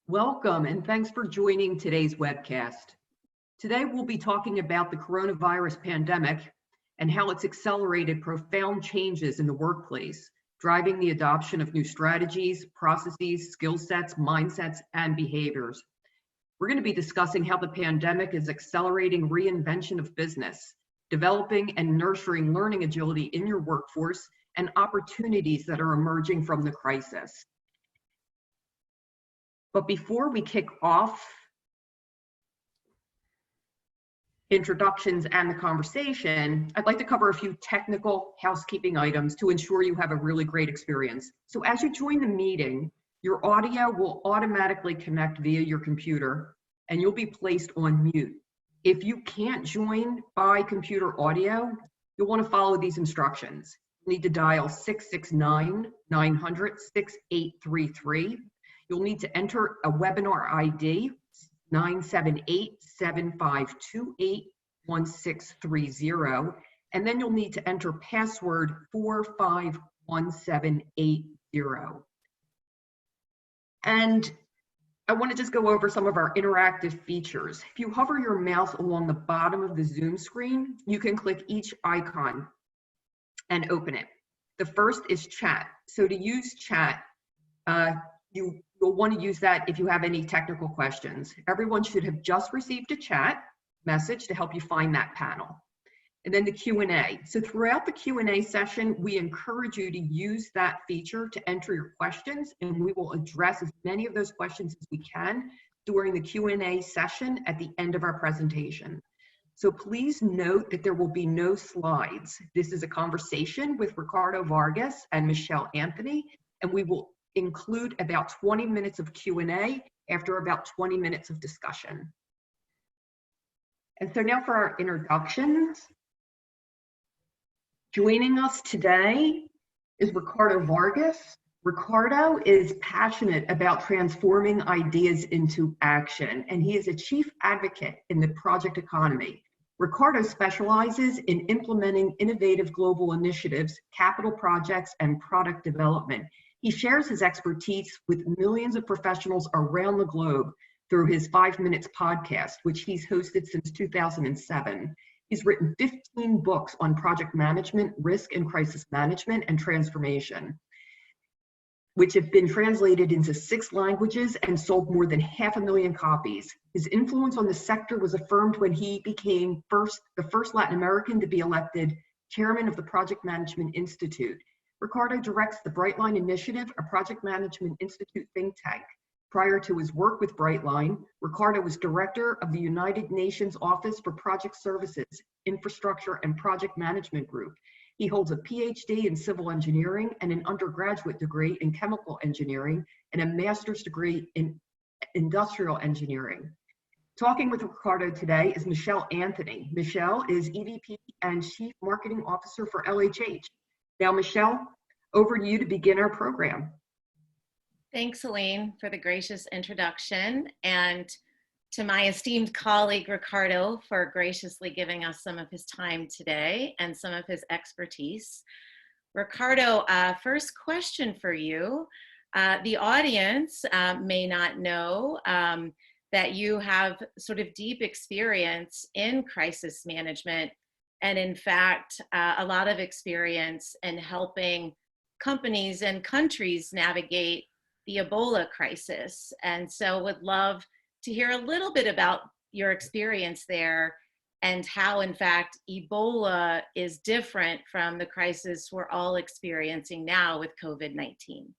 Welcome and thanks for joining today's webcast. Today we'll be talking about the coronavirus pandemic and how it's accelerated profound changes in the workplace, driving the adoption of new strategies, processes, skill sets, mindsets, and behaviors. We're going to be discussing how the pandemic is accelerating reinvention of business, developing and nurturing learning agility in your workforce, and opportunities that are emerging from the crisis. But before we kick off introductions and the conversation, I'd like to cover a few technical housekeeping items to ensure you have a really great experience. So as you join the meeting, your audio will automatically connect via your computer and you'll be placed on mute. If you can't join by computer audio, you'll want to follow these instructions. You need to dial 669-900-6833. You'll need to enter a webinar ID, 978-7528-1630, and then you'll need to enter password 451780. And I want to just go over some of our interactive features. If you hover your mouse along the bottom of the Zoom screen, you can click each icon and open it. The first is chat. So to use chat, you'll want to use that if you have any technical questions. Everyone should have just received a chat message to help you find that panel. And then the Q&A. So throughout the Q&A session, we encourage you to use that feature to enter your questions, and we will address as many of those questions as we can during the Q&A session at the end of our presentation. So please note that there will be no slides. This is a conversation with Ricardo Vargas and Michelle Anthony, and we will include about 20 minutes of Q&A after about 20 minutes of discussion. And so now for our introductions. Joining us today is Ricardo Vargas. Ricardo is passionate about transforming ideas into action, and he is a chief advocate in the project economy. Ricardo specializes in implementing innovative global initiatives, capital projects, and product development. He shares his expertise with millions of professionals around the globe through his 5 Minutes podcast, which he's hosted since 2007. He's written 15 books on project management, risk and crisis management, and transformation, which have been translated into 6 languages and sold more than 500,000 copies. His influence on the sector was affirmed when he became the first Latin American to be elected chairman of the Project Management Institute. Ricardo directs the Brightline Initiative, a project management institute think tank. Prior to his work with Brightline, Ricardo was director of the United Nations Office for Project Services, Infrastructure and Project Management Group. He holds a PhD in civil engineering and an undergraduate degree in chemical engineering and a master's degree in industrial engineering. Talking with Ricardo today is Michelle Anthony. Michelle is EVP and Chief Marketing Officer for LHH. Now, Michelle, over to you to begin our program. Thanks, Elaine, for the gracious introduction, and to my esteemed colleague, Ricardo, for graciously giving us some of his time today and some of his expertise. Ricardo, first question for you. The audience may not know that you have sort of deep experience in crisis management, and in fact, a lot of experience in helping companies and countries navigate the Ebola crisis. And so would love to hear a little bit about your experience there and how, in fact, Ebola is different from the crisis we're all experiencing now with COVID-19.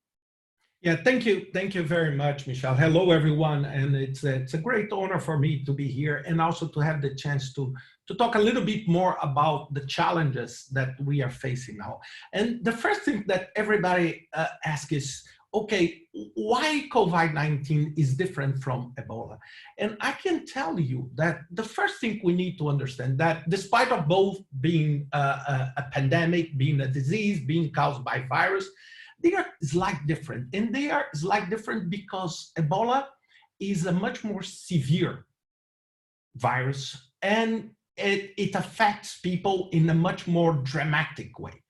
Yeah, thank you. Thank you very much, Michelle. Hello, everyone. And it's a great honor for me to be here and also to have the chance to talk a little bit more about the challenges that we are facing now. And the first thing that everybody asks is, okay, why COVID-19 is different from Ebola? And I can tell you that the first thing we need to understand that despite of both being a pandemic, being a disease, being caused by virus, they are slightly different. And they are slightly different because Ebola is a much more severe virus, and it affects people in a much more dramatic way.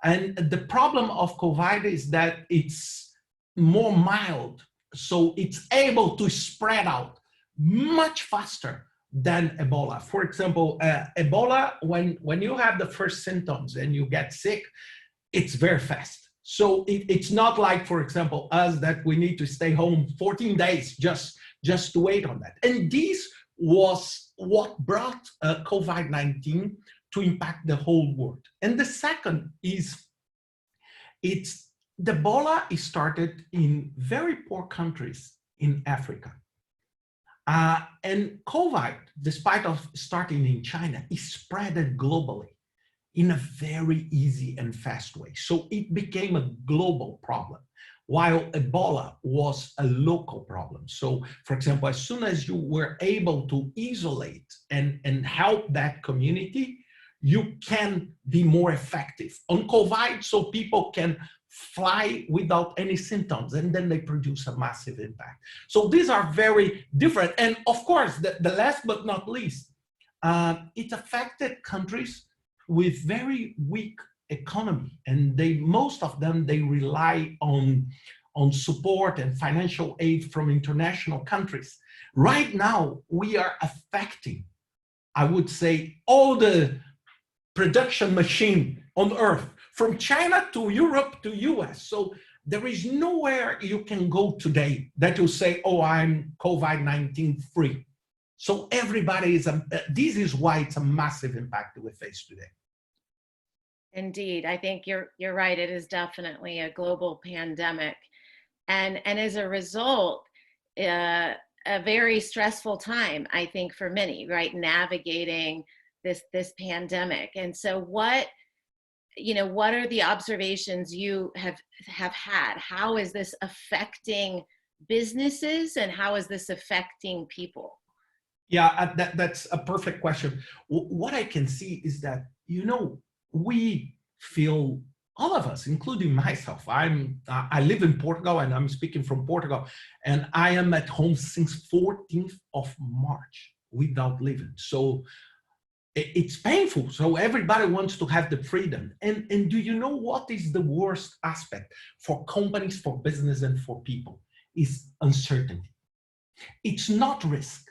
And the problem of COVID is that it's more mild So it's able to spread out much faster than Ebola. For example, Ebola, when you have the first symptoms and you get sick, it's very fast. So it's not like, for example, us that we need to stay home 14 days just to wait on that. And this was what brought COVID-19 to impact the whole world. And the second is, the Ebola is started in very poor countries in Africa. And COVID, despite of starting in China, is spread globally in a very easy and fast way. So it became a global problem, while Ebola was a local problem. So, for example, as soon as you were able to isolate and help that community, you can be more effective on COVID, so people can fly without any symptoms, and then they produce a massive impact. So these are very different. And of course, the last but not least, it affected countries with very weak economy, and most of them rely on support and financial aid from international countries. Right now, we are affecting, I would say, all the production machine on earth, from China to Europe to US. So there is nowhere you can go today that you say, oh, I'm COVID-19 free. So everybody is, this is why it's a massive impact that we face today. Indeed, I think you're right. It is definitely a global pandemic. And as a result, a very stressful time, I think, for many, right? Navigating this pandemic. And so what are the observations you have had? How is this affecting businesses, and how is this affecting people? Yeah, that's a perfect question. What I can see is that, we feel, all of us, including myself, I live in Portugal, and I'm speaking from Portugal, and I am at home since 14th of March without leaving. So it's painful. So everybody wants to have the freedom. And do you know what is the worst aspect for companies, for business, and for people? Is uncertainty. It's not risk.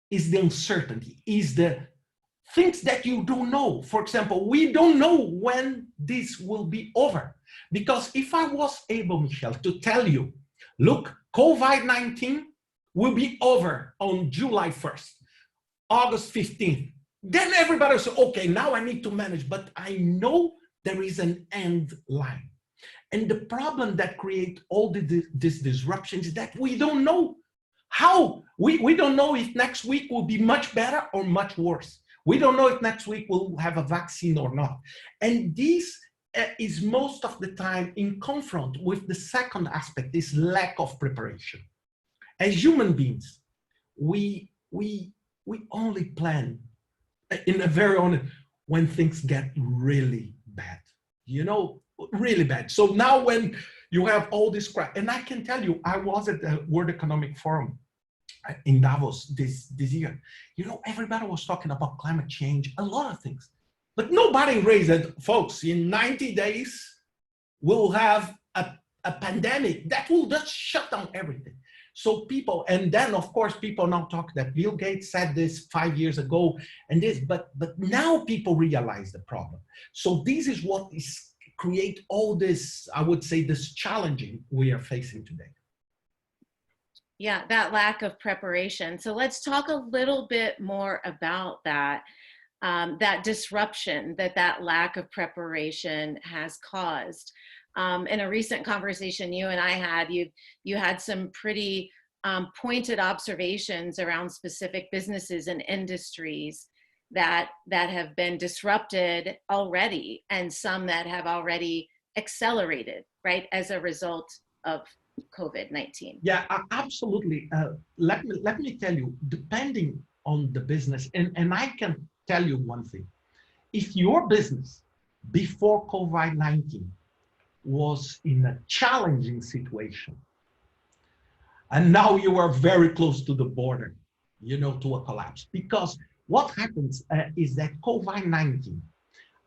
It's the uncertainty. It's the things that you don't know. For example, we don't know when this will be over. Because if I was able, Michelle, to tell you, look, COVID-19 will be over on July 1st, August 15th, then everybody will say, okay, now I need to manage, but I know there is an end line. And the problem that creates all this disruption is that we don't know how. We don't know if next week will be much better or much worse. We don't know if next week we'll have a vaccine or not. And this is most of the time in confront with the second aspect, this lack of preparation. As human beings, we only plan in a very honest, when things get really bad, really bad. So now when you have all this crap, and I can tell you, I was at the World Economic Forum in Davos this year. Everybody was talking about climate change, a lot of things, but nobody raised it. Folks, in 90 days, we'll have a pandemic that will just shut down everything. So people, and then of course people now talk that Bill Gates said this 5 years ago, and this, but now people realize the problem. So this is what is create all this, I would say, this challenging we are facing today. Yeah, that lack of preparation. So let's talk a little bit more about that, that disruption that lack of preparation has caused. In a recent conversation you and I had, you had some pretty pointed observations around specific businesses and industries that have been disrupted already, and some that have already accelerated, right, as a result of COVID-19. Yeah, absolutely. Let me tell you, depending on the business, and I can tell you one thing. If your business before COVID-19 was in a challenging situation, and now you are very close to the border, to a collapse. Because what happens is that COVID-19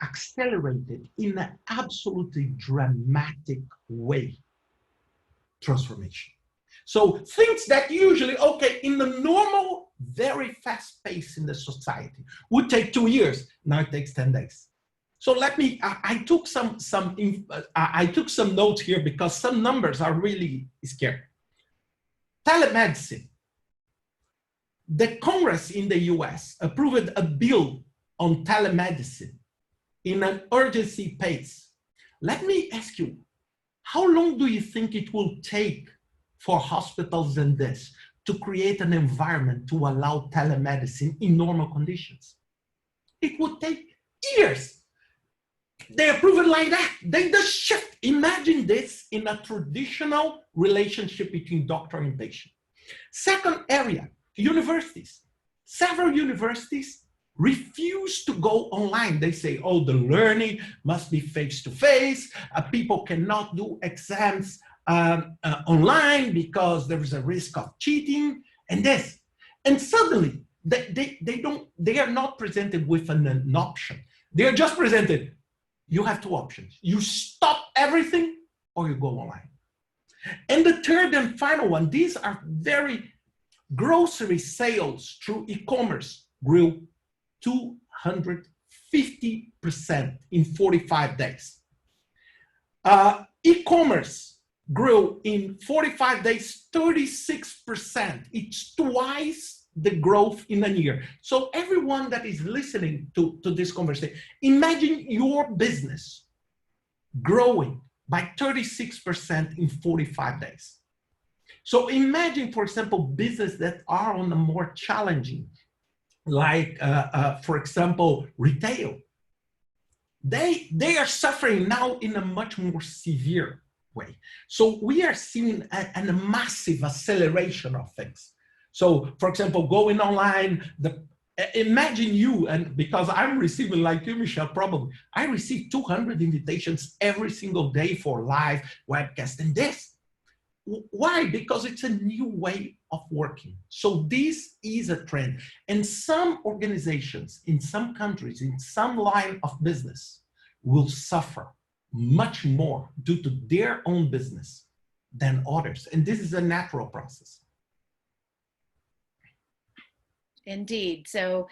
accelerated in an absolutely dramatic way transformation. So things that usually, okay, in the normal, very fast pace in the society would take 2 years. Now it takes 10 days. So I took some notes here because some numbers are really scary. Telemedicine. The Congress in the US approved a bill on telemedicine in an urgency pace. Let me ask you, how long do you think it will take for hospitals and this to create an environment to allow telemedicine in normal conditions? It would take years. They approve it like that. They just shift. Imagine this in a traditional relationship between doctor and patient. Second area, universities. Several universities refuse to go online. They say, oh, the learning must be face-to-face. People cannot do exams online because there is a risk of cheating and this. And suddenly, they are not presented with an option. They are just presented, you have 2 options. You stop everything or you go online. And the third and final one, these are very grocery sales through e-commerce grew 250% in 45 days. E-commerce grew in 45 days, 36%. It's twice the growth in a year. So everyone that is listening to this conversation, imagine your business growing by 36% in 45 days. So imagine, for example, businesses that are on a more challenging, like, for example, retail. They are suffering now in a much more severe way. So we are seeing a massive acceleration of things. So, for example, going online, imagine you, and because I'm receiving, like you, Michelle, probably, I receive 200 invitations every single day for live webcast and this. Why? Because it's a new way of working. So this is a trend. And some organizations in some countries, in some line of business, will suffer much more due to their own business than others. And this is a natural process. Indeed. So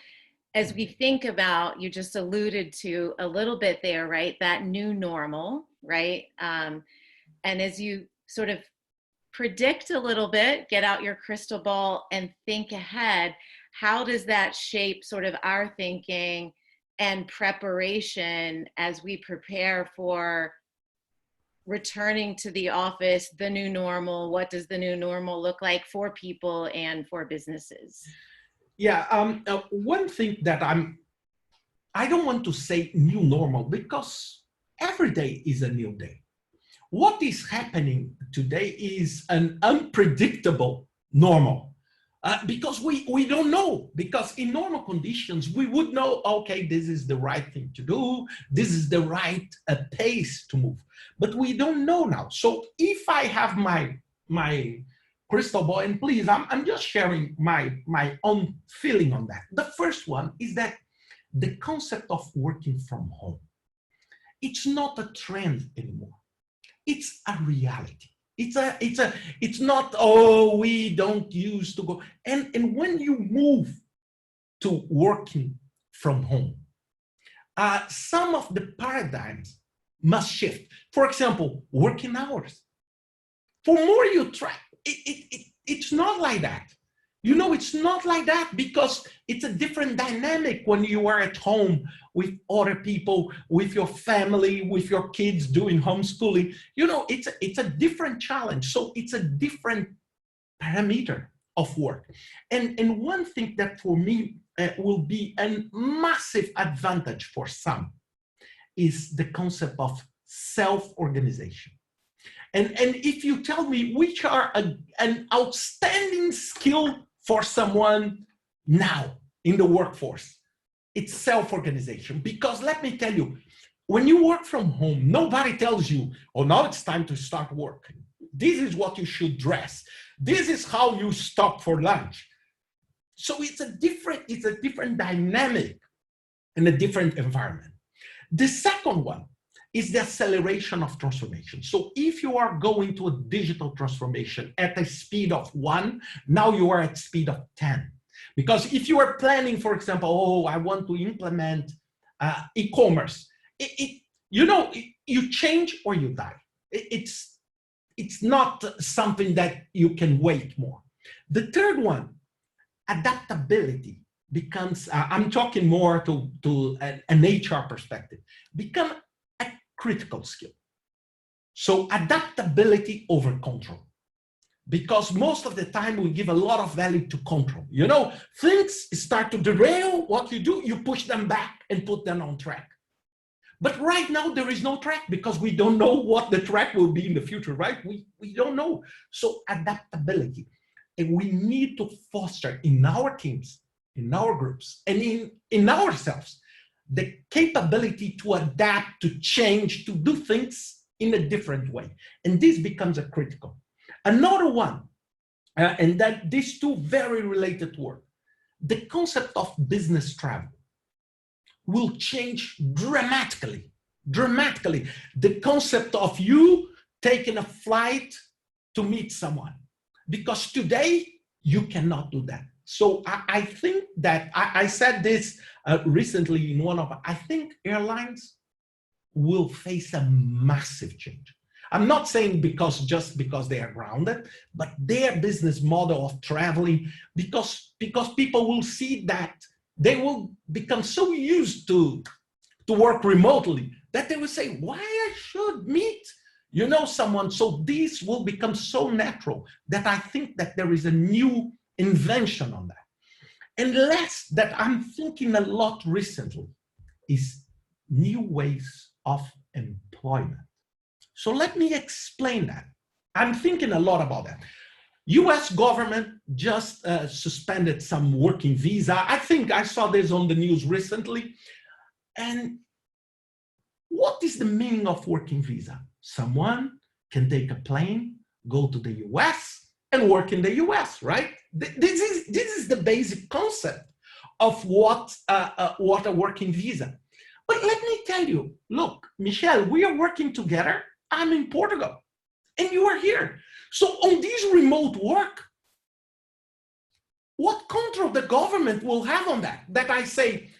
as we think about, you just alluded to a little bit there, right? That new normal, right? And as you sort of predict a little bit, get out your crystal ball and think ahead, how does that shape sort of our thinking and preparation as we prepare for returning to the office, the new normal? What does the new normal look like for people and for businesses? Yeah, one thing that I don't want to say new normal because every day is a new day. What is happening today is an unpredictable normal because we don't know, because in normal conditions, we would know, okay, this is the right thing to do. This is the right pace to move, but we don't know now. So if I have my crystal ball, and please, I'm just sharing my own feeling on that. The first one is that the concept of working from home, it's not a trend anymore. It's a reality. It's not, oh, we don't used to go. And when you move to working from home, some of the paradigms must shift. For example, working hours. For more you try, it's not like that. You know, it's not like that because it's a different dynamic when you are at home with other people, with your family, with your kids doing homeschooling. You know, it's a different challenge. So it's a different parameter of work. And one thing that for me will be a massive advantage for some is the concept of self-organization. And if you tell me which are an outstanding skill for someone now in the workforce, it's self-organization. Because let me tell you, when you work from home, nobody tells you, oh, now it's time to start working. This is what you should dress. This is how you stop for lunch. So it's a different dynamic and a different environment. The second one is the acceleration of transformation. So if you are going to a digital transformation at a speed of 1, now you are at speed of 10. Because if you are planning, for example, oh, I want to implement e-commerce, you change or you die. It's not something that you can wait more. The third one, adaptability becomes, I'm talking more to an HR perspective, become a critical skill. So adaptability over control. Because most of the time we give a lot of value to control. Things start to derail what you do, you push them back and put them on track. But right now there is no track because we don't know what the track will be in the future, right? We don't know. So adaptability. And we need to foster in our teams, in our groups, and in ourselves, the capability to adapt, to change, to do things in a different way. And this becomes a critical. Another one, and that these two very related work, the concept of business travel will change dramatically. The concept of you taking a flight to meet someone, because today you cannot do that. So I think that I said this recently in one of, I think airlines will face a massive change. I'm not saying just because they are grounded, but their business model of traveling, because people will see that they will become so used to work remotely that they will say, why I should meet someone. So this will become so natural that I think that there is a new invention on that. And last, that I'm thinking a lot recently, is new ways of employment. So let me explain that. I'm thinking a lot about that. US government just suspended some working visa. I think I saw this on the news recently. And what is the meaning of working visa? Someone can take a plane, go to the US and work in the US, right? This is the basic concept of what a working visa. But let me tell you, look, Michelle, we are working together. I'm in Portugal and you are here. So on this remote work, what control the government will have on that? That I say,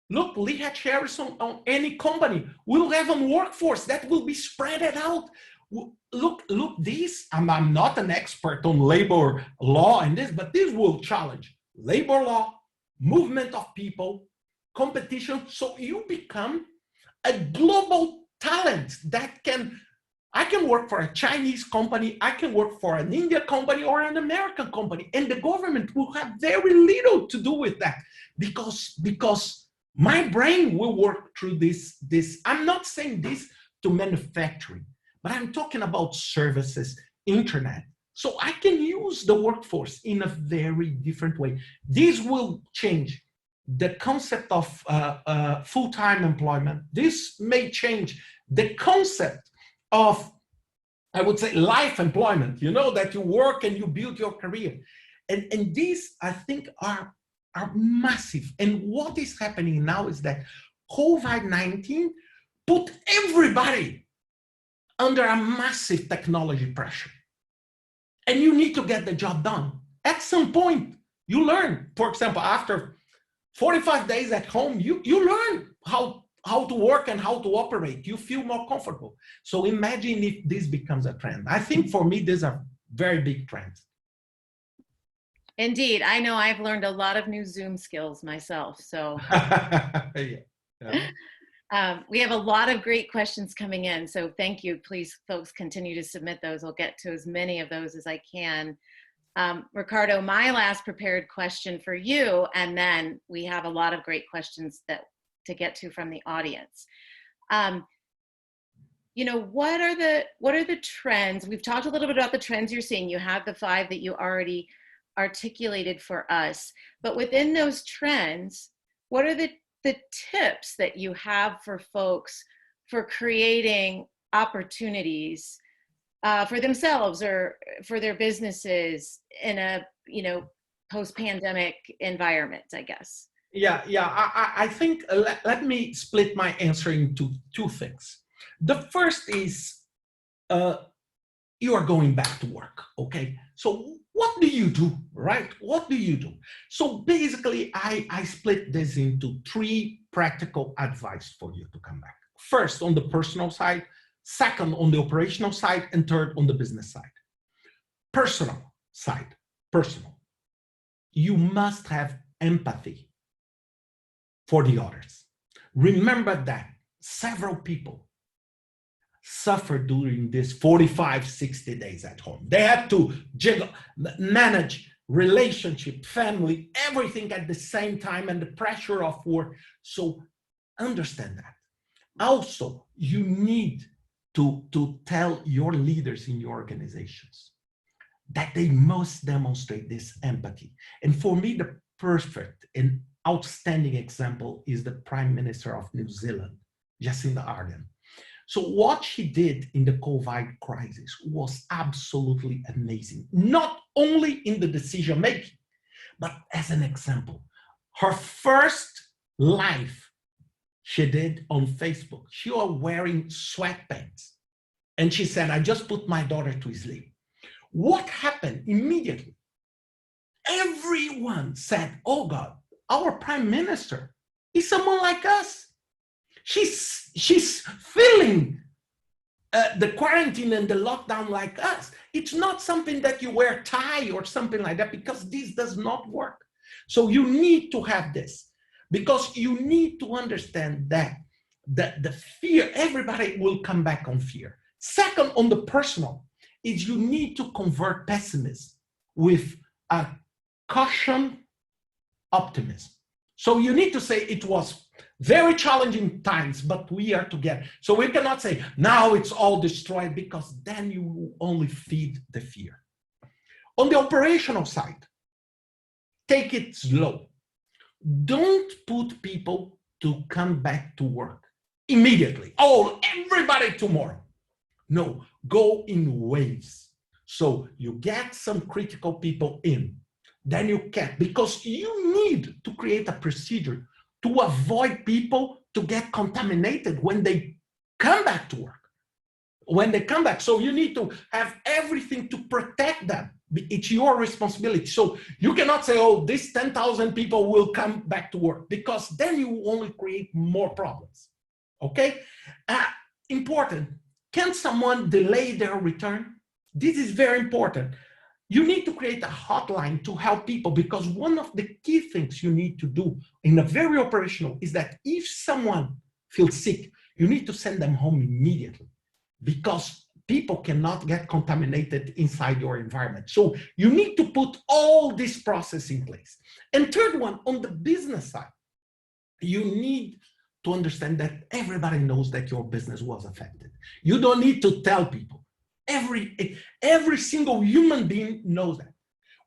look, Lee shares on any company will have a workforce that will be spread out. Look, this, I'm not an expert on labor law and this, but this will challenge labor law, movement of people, competition. So you become a global talent that I can work for a Chinese company, I can work for an Indian company or an American company, and the government will have very little to do with that because my brain will work through this. I'm not saying this to manufacturing, but I'm talking about services, internet. So I can use the workforce in a very different way. This will change the concept of full-time employment. This may change the concept of, I would say, life employment, that you work and you build your career. And these, I think, are massive. And what is happening now is that COVID-19 put everybody under a massive technology pressure. And you need to get the job done. At some point, you learn. For example, after 45 days at home, you learn how to work and how to operate. You feel more comfortable. So imagine if this becomes a trend. I think for me, these are very big trends. Indeed. I know I've learned a lot of new Zoom skills myself. So we have a lot of great questions coming in. So thank you. Please, folks, continue to submit those. I'll get to as many of those as I can. Ricardo, my last prepared question for you, and then we have a lot of great questions to get to from the audience. What are the trends? We've talked a little bit about the trends you're seeing. You have the 5 that you already articulated for us, but within those trends, what are the tips that you have for folks for creating opportunities for themselves or for their businesses in a post-pandemic environment, I guess? I think let me split my answer into 2 things. The first is you are going back to work, okay? So what do you do, right? What do you do? So basically, I split this into 3 practical advice for you to come back. First, on the personal side, second, on the operational side, and third, on the business side. Personal side, personal. You must have empathy for the others. Remember that several people suffer during this 45, 60 days at home. They have to manage relationship, family, everything at the same time, and the pressure of work. So understand that. Also, you need to tell your leaders in your organizations that they must demonstrate this empathy. And for me, the perfect and outstanding example is the Prime Minister of New Zealand, Jacinda Ardern. So what she did in the COVID crisis was absolutely amazing, not only in the decision making, but as an example. Her first live she did on Facebook, she was wearing sweatpants. And she said, I just put my daughter to sleep. What happened immediately? Everyone said, oh God, our Prime Minister is someone like us. She's feeling the quarantine and the lockdown like us. It's not something that you wear tie or something like that, because this does not work. So you need to have this, because you need to understand that the fear, everybody will come back on fear. Second, on the personal, is you need to convert pessimism with a caution optimism. So you need to say it was very challenging times, but we are together. So we cannot say now it's all destroyed, because then you will only feed the fear. On the operational side, take it slow. Don't put people to come back to work immediately. Oh, everybody tomorrow. No, go in waves. So you get some critical people in, then you can, because you need to create a procedure to avoid people to get contaminated when they come back to work. When they come back, so you need to have everything to protect them. It's your responsibility. So you cannot say, oh, this 10,000 people will come back to work, because then you only create more problems, okay? Important, can someone delay their return? This is very important. You need to create a hotline to help people, because one of the key things you need to do in a very operational is that if someone feels sick, you need to send them home immediately, because people cannot get contaminated inside your environment. So you need to put all this process in place. And third one, on the business side, you need to understand that everybody knows that your business was affected. You don't need to tell people. Every single human being knows that.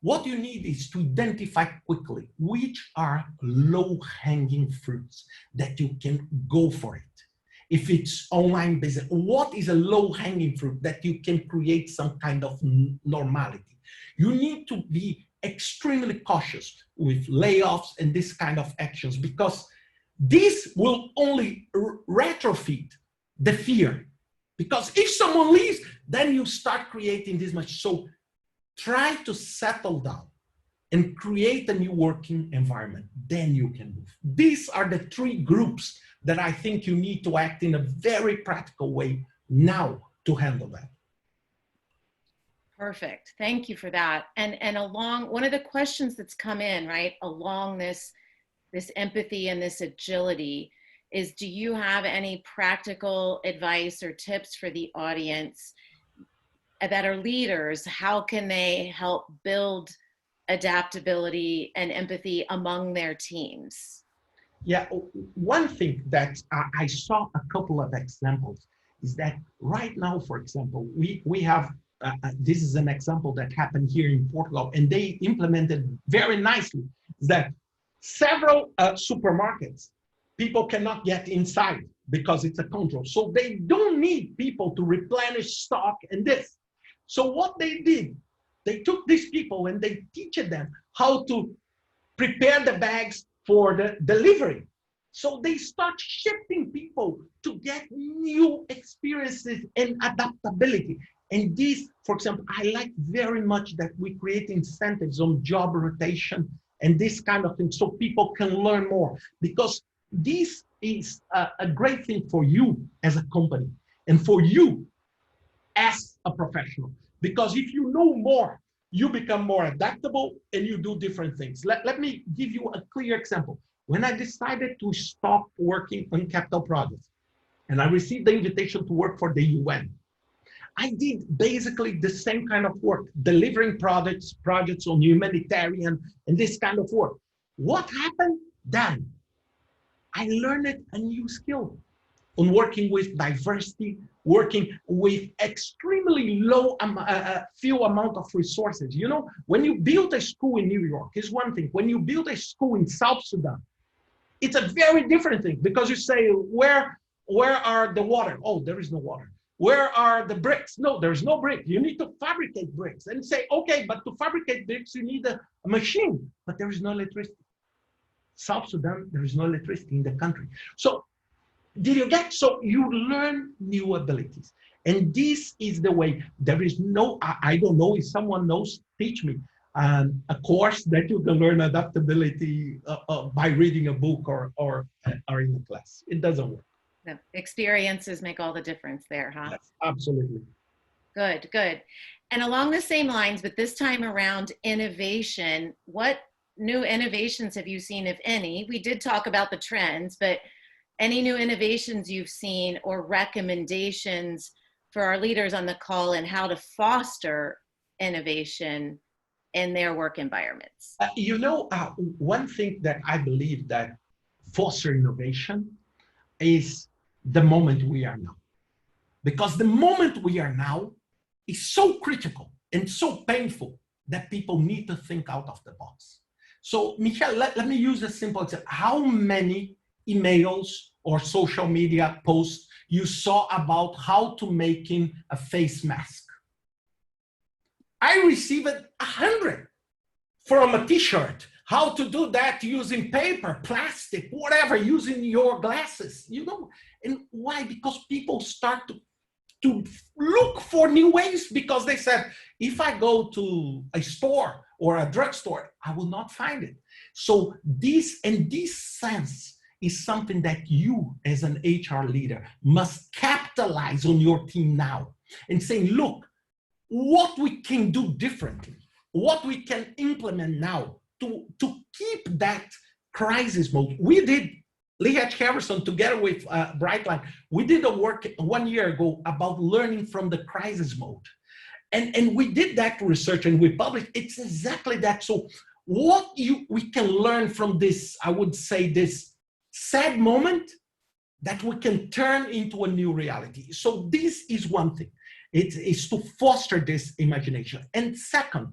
What you need is to identify quickly which are low-hanging fruits that you can go for it. If it's online business, what is a low-hanging fruit that you can create some kind of normality? You need to be extremely cautious with layoffs and this kind of actions, because this will only retrofit the fear. Because if someone leaves, then you start creating this much. So try to settle down and create a new working environment. Then you can move. These are the 3 groups that I think you need to act in a very practical way now to handle that. Perfect. Thank you for that. And along one of the questions that's come in, right, along this empathy and this agility is, do you have any practical advice or tips for the audience that are leaders? How can they help build adaptability and empathy among their teams? Yeah, one thing that I saw a couple of examples is that right now, for example, we have, this is an example that happened here in Portugal, and they implemented very nicely, that several supermarkets, people cannot get inside because it's a control. So they don't need people to replenish stock and this. So what they did, they took these people and they teach them how to prepare the bags for the delivery. So they start shifting people to get new experiences and adaptability. And this, for example, I like very much that we create incentives on job rotation and this kind of thing so people can learn more, because this is a great thing for you as a company and for you as a professional. Because if you know more, you become more adaptable and you do different things. Let me give you a clear example. When I decided to stop working on capital projects and I received the invitation to work for the UN, I did basically the same kind of work, delivering projects on humanitarian and this kind of work. What happened then? I learned a new skill on working with diversity, working with extremely few amount of resources. You know, when you build a school in New York, is one thing. When you build a school in South Sudan, it's a very different thing, because you say, where are the water? Oh, there is no water. Where are the bricks? No, there's no brick. You need to fabricate bricks. And say, okay, but to fabricate bricks, you need a machine, but there is no electricity. South Sudan, there is no electricity in the country. So did you get? So you learn new abilities. And this is the way. There is no, I don't know if someone knows, teach me a course that you can learn adaptability by reading a book or in a class. It doesn't work. The experiences make all the difference there, huh? Yes, absolutely. Good, good. And along the same lines, but this time around innovation, what new innovations have you seen, if any? We did talk about the trends, but any new innovations you've seen or recommendations for our leaders on the call and how to foster innovation in their work environments? One thing that I believe that foster innovation is the moment we are now. Because the moment we are now is so critical and so painful that people need to think out of the box. So, Michelle, let me use a simple example. How many emails or social media posts you saw about how to making a face mask? I received 100 from a t-shirt. How to do that using paper, plastic, whatever, using your glasses, you know. And why? Because people start to look for new ways, because they said, if I go to a store or a drugstore, I will not find it. So this sense is something that you as an HR leader must capitalize on your team now and saying, look, what we can do differently, what we can implement now to keep that crisis mode. We did, Lee H. Harrison, together with Brightline, we did a work 1 year ago about learning from the crisis mode. And we did that research and we published, it's exactly that. So what we can learn from this, I would say, this sad moment that we can turn into a new reality. So this is one thing. It is to foster this imagination. And second,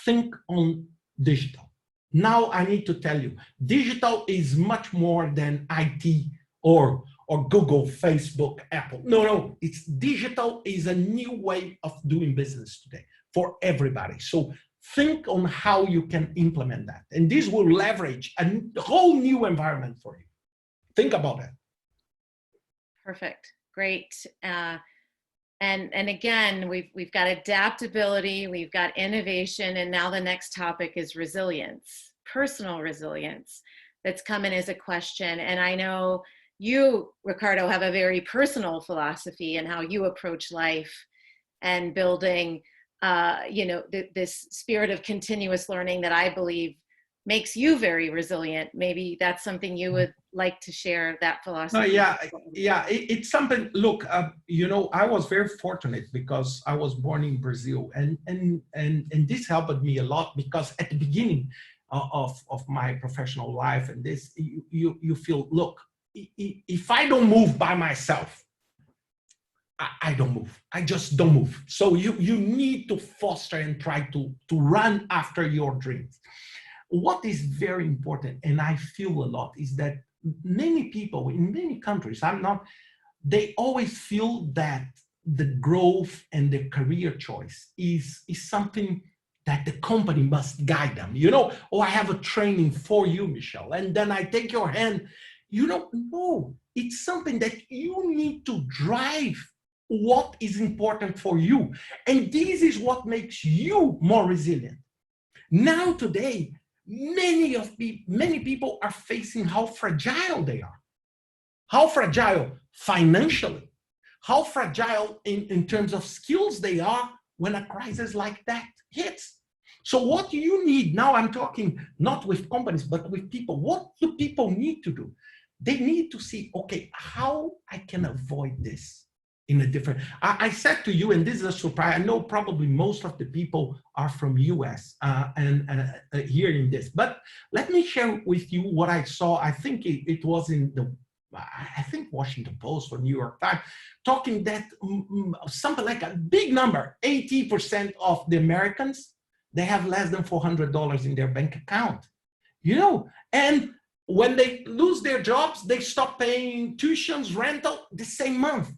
think on digital. Now I need to tell you, digital is much more than IT or Google, Facebook, Apple. No, it's digital is a new way of doing business today for everybody. So think on how you can implement that. And this will leverage a whole new environment for you. Think about that. Perfect, great. And again, we've got adaptability, we've got innovation, and now the next topic is resilience, personal resilience that's coming as a question. And I know you, Ricardo, have a very personal philosophy in how you approach life and building, this spirit of continuous learning that I believe makes you very resilient. Maybe that's something you would like to share, that philosophy. No, yeah, it's something. Look, I was very fortunate because I was born in Brazil, and this helped me a lot, because at the beginning of my professional life, and this you feel, look, if I don't move by myself, I don't move. I just don't move. So you need to foster and try to run after your dreams. What is very important, and I feel a lot, is that many people in many countries, they always feel that the growth and the career choice is something that the company must guide them. I have a training for you, Michelle, and then I take your hand No, it's something that you need to drive what is important for you. And this is what makes you more resilient. Now today, many people are facing how fragile they are. How fragile financially, how fragile in terms of skills they are when a crisis like that hits. So what you need, now I'm talking not with companies, but with people. What do people need to do? They need to see, okay, how I can avoid this in a different, I said to you, and this is a surprise, I know probably most of the people are from US and hearing this, but let me share with you what I saw. I think it was in Washington Post or New York Times, talking that something like a big number, 80% of the Americans, they have less than $400 in their bank account, and when they lose their jobs, they stop paying tuitions, rental the same month.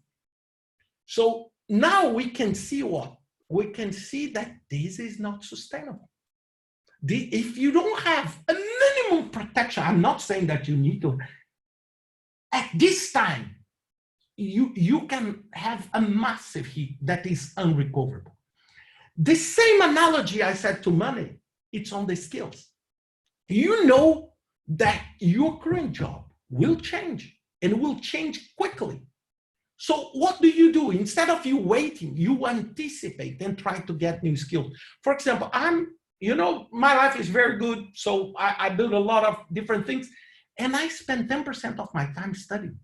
So now we can see what? We can see that this is not sustainable. If you don't have a minimum protection, I'm not saying that you need to, at this time, you can have a massive hit that is unrecoverable. The same analogy I said to money, it's on the skills. You know that your current job will change and will change quickly. So what do? Instead of you waiting, you anticipate and try to get new skills. For example, my life is very good, so I build a lot of different things, and I spend 10% of my time studying.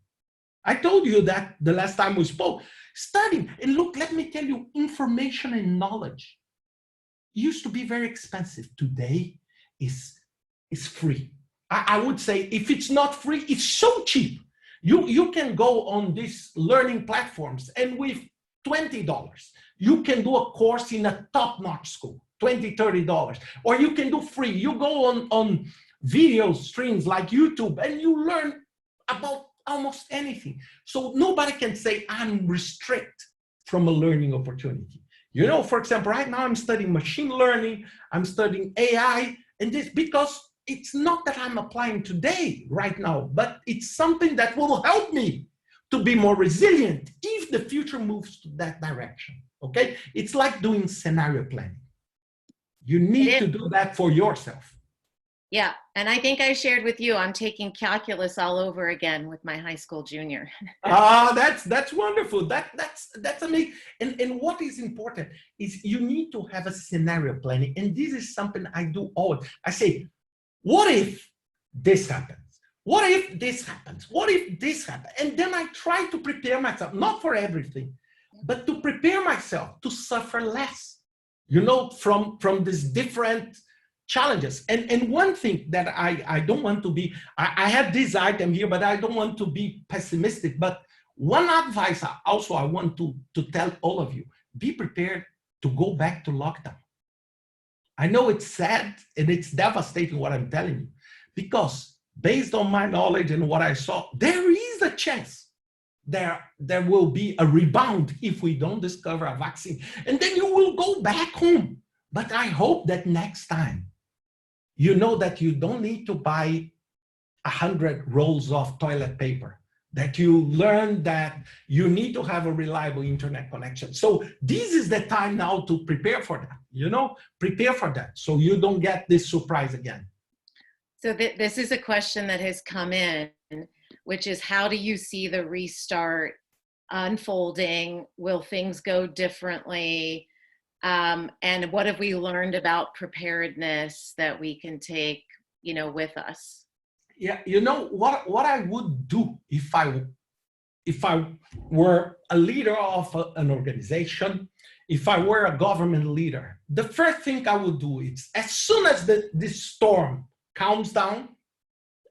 I told you that the last time we spoke, studying. And look, let me tell you, information and knowledge used to be very expensive. Today is free. I would say if it's not free, it's so cheap. You can go on these learning platforms and with $20, you can do a course in a top-notch school, $20, $30. Or you can do free. You go on video streams like YouTube and you learn about almost anything. So nobody can say I'm restricted from a learning opportunity. For example, right now I'm studying machine learning, I'm studying AI, and this because it's not that I'm applying today, right now, but it's something that will help me to be more resilient if the future moves to that direction, okay? It's like doing scenario planning. You need to do that for yourself. Yeah, and I think I shared with you, I'm taking calculus all over again with my high school junior. That's wonderful. That's amazing. And what is important is you need to have a scenario planning. And this is something I do always. I say, what if this happens? What if this happens? What if this happens? And then I try to prepare myself, not for everything, but to prepare myself to suffer less, from these different challenges. And one thing that I don't want to be, I have this item here, but I don't want to be pessimistic. But one advice also I want to tell all of you, be prepared to go back to lockdown. I know it's sad and it's devastating what I'm telling you, because based on my knowledge and what I saw, there is a chance there will be a rebound if we don't discover a vaccine. And then you will go back home. But I hope that next time, you know that you don't need to buy 100 rolls of toilet paper, that you learn that you need to have a reliable internet connection. So this is the time now to prepare for that, prepare for that so you don't get this surprise again. So this is a question that has come in, which is, how do you see the restart unfolding? Will things go differently? And what have we learned about preparedness that we can take, with us? Yeah, what I would do if I were a leader of an organization, if I were a government leader, the first thing I would do is, as soon as this storm calms down,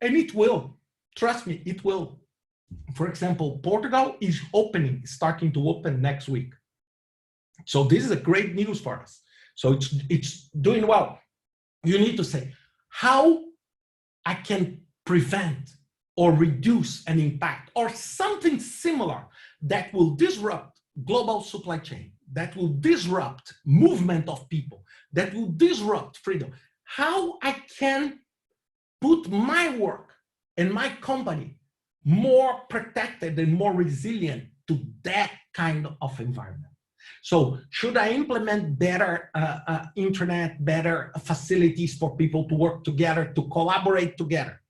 and it will, trust me, it will. For example, Portugal is starting to open next week. So this is a great news for us. So it's doing well. You need to say, how I can prevent or reduce an impact or something similar that will disrupt global supply chain, that will disrupt movement of people, that will disrupt freedom. How I can put my work and my company more protected and more resilient to that kind of environment. So should I implement better internet, better facilities for people to work together, to collaborate together?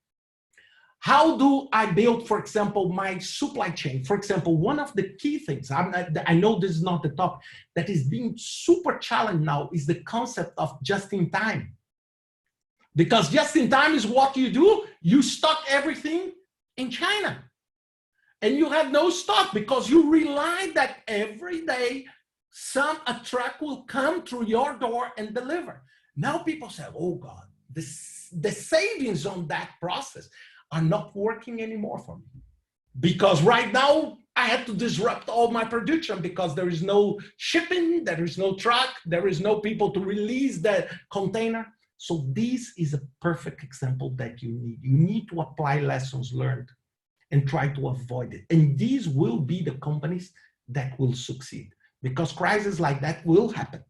How do I build, for example, my supply chain? For example, one of the key things, I know this is not the topic, that is being super challenged now is the concept of just-in-time. Because just-in-time is what you do. You stock everything in China. And you have no stock because you rely that every day a truck will come through your door and deliver. Now people say, oh God, the savings on that process are not working anymore for me. Because right now I had to disrupt all my production because there is no shipping, there is no truck, there is no people to release the container. So this is a perfect example that you need. You need to apply lessons learned and try to avoid it. And these will be the companies that will succeed because crises like that will happen.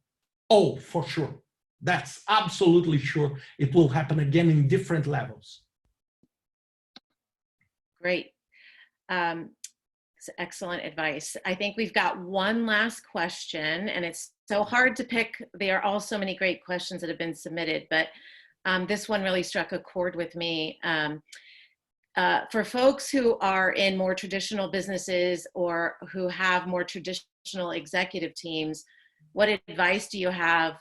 Oh, for sure. That's absolutely sure. It will happen again in different levels. Great. It's excellent advice. I think we've got one last question, and it's so hard to pick. There are all so many great questions that have been submitted, but this one really struck a chord with me. For folks who are in more traditional businesses or who have more traditional executive teams, what advice do you have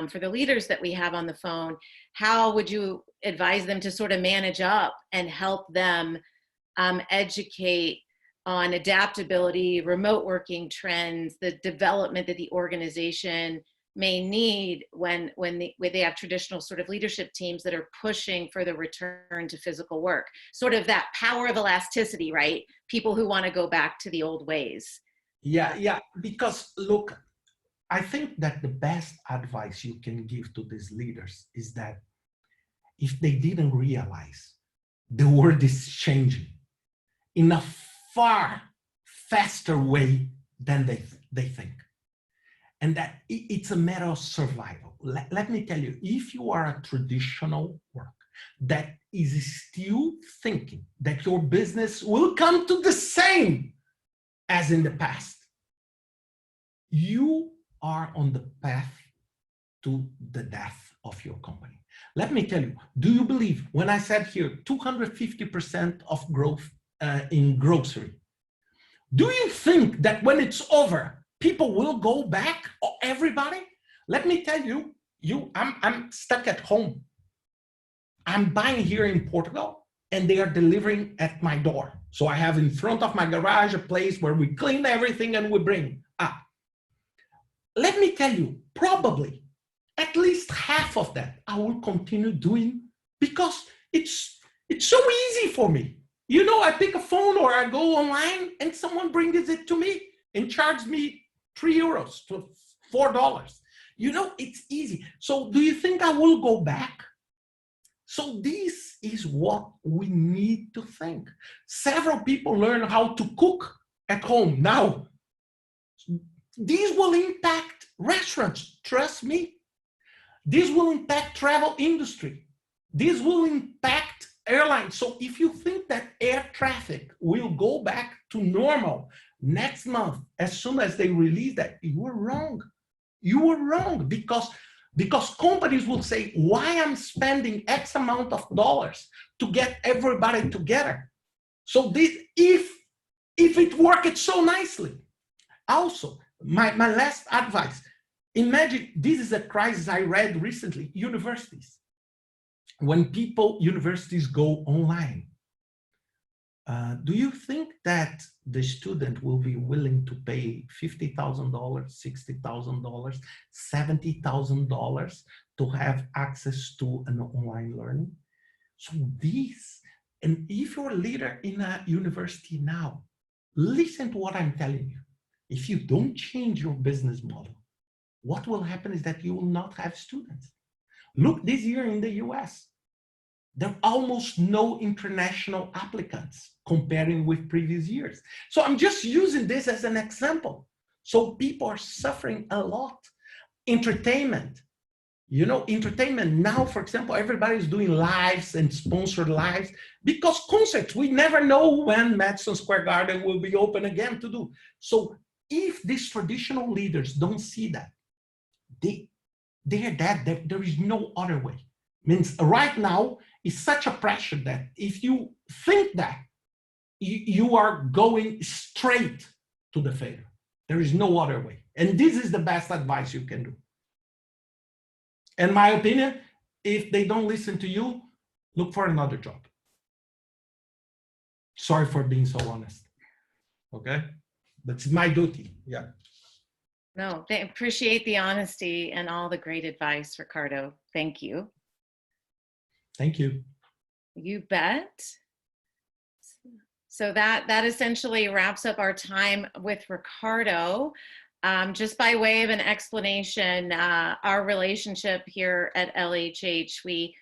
for the leaders that we have on the phone? How would you advise them to sort of manage up and help them educate on adaptability, remote working trends, the development that the organization may need when they have traditional sort of leadership teams that are pushing for the return to physical work? Sort of that power of elasticity, right? People who want to go back to the old ways. Yeah, because look, I think that the best advice you can give to these leaders is that if they didn't realize the world is changing in a far faster way than they think. And that it's a matter of survival. Let me tell you, if you are a traditional work that is still thinking that your business will come to the same as in the past, you are on the path to the death of your company. Let me tell you, do you believe when I said here 250% of growth in grocery, do you think that when it's over, people will go back? Everybody? Let me tell you, I'm stuck at home. I'm buying here in Portugal and they are delivering at my door. So I have in front of my garage a place where we clean everything and we bring up. Let me tell you, probably at least half of that I will continue doing because it's so easy for me. You know, I pick a phone or I go online and someone brings it to me and charges me €3 to $4. You know, it's easy. So do you think I will go back? So this is what we need to think. Several people learn how to cook at home now. These will impact restaurants, trust me. This will impact travel industry. This will impact airlines. So if you think that air traffic will go back to normal next month, as soon as they release that, you are wrong. You are wrong because companies will say, why I'm spending X amount of dollars to get everybody together? So this, if it worked so nicely. Also, my last advice, imagine this is a crisis I read recently, universities. When universities go online, do you think that the student will be willing to pay $50,000, $60,000, $70,000 to have access to an online learning? So and if you're a leader in a university now, listen to what I'm telling you. If you don't change your business model, what will happen is that you will not have students. Look, this year in the US, there are almost no international applicants comparing with previous years. So I'm just using this as an example. So people are suffering a lot. Entertainment. You know, entertainment now, for example, everybody's doing lives and sponsored lives because concerts, we never know when Madison Square Garden will be open again to do. So if these traditional leaders don't see that, they're dead. There is no other way. Means right now is such a pressure that if you think that, you are going straight to the failure. There is no other way. And this is the best advice you can do. In my opinion, if they don't listen to you, look for another job. Sorry for being so honest. Okay? That's my duty. Yeah. No, they appreciate the honesty and all the great advice, Ricardo. Thank you. Thank you. You bet. So that essentially wraps up our time with Ricardo. Just by way of an explanation, our relationship here at LHH, we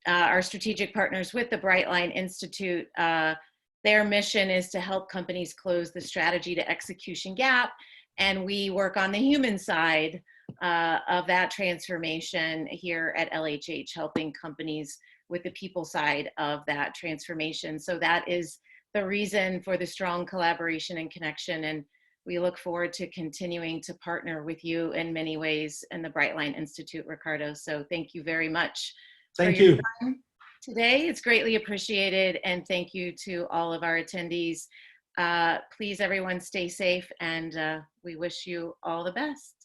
are strategic partners with the Brightline Institute. Their mission is to help companies close the strategy to execution gap, and we work on the human side of that transformation here at LHH, helping companies with the people side of that transformation. So that is the reason for the strong collaboration and connection, and we look forward to continuing to partner with you in many ways in the Brightline Institute, Ricardo. So thank you very much. Thank you. Time today. It's greatly appreciated, and thank you to all of our attendees. Please, everyone, stay safe, and we wish you all the best.